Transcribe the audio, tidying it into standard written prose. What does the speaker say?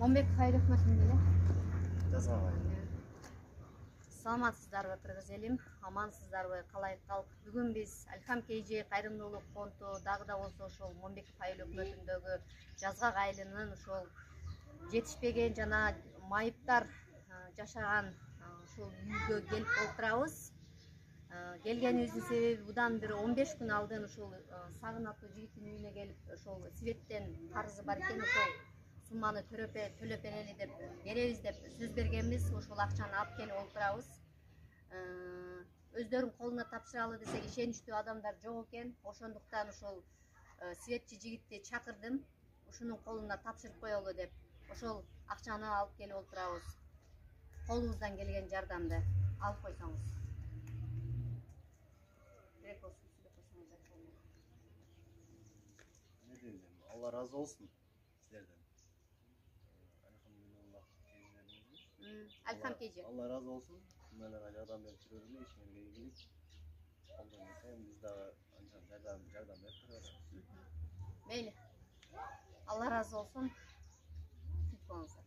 Момбек хайыр өкмөтүн беле. Жасабай. Саламатсыздарбы кыргыз элим, амансыздарбы калай калк. Бүгүн биз Алхам KG кайрымдуулук фонду дагы да болсо ошол Момбеков айыл өкмөтүндөгү жазгак айылынын ошол жетишпеген жана майыптар жашаган ошол үйгө келип отурабыз. Келгенибиздин себеби будан бир 15 күн алдын ошол Сагын аттуу жигиттин үйүнө келип ошол светтен карызы бар экен, ошол сумманы төлөп берели деп беребиз деп сөз бергенбиз. Ошол акчаны алып келип отурабыз. Өздөрүнүн колуна тапшыралы десек ишеничтүү адамдар жок экен. Ошондуктан ошол светчи жигитти чакырдым. Ушунун колуна тапшырып коелу деп ошол акчаны алып келип отурабыз. Колубуздан келген жардамды алып койсоңуз. Allah razı olsun sizlerden. Alham KG. Allah razı olsun. Bunlarla yardım veriyoruz. İşine gelip ondan sonra biz daha yardım veriyoruz. Meyli. Allah razı olsun. Tutmanızı.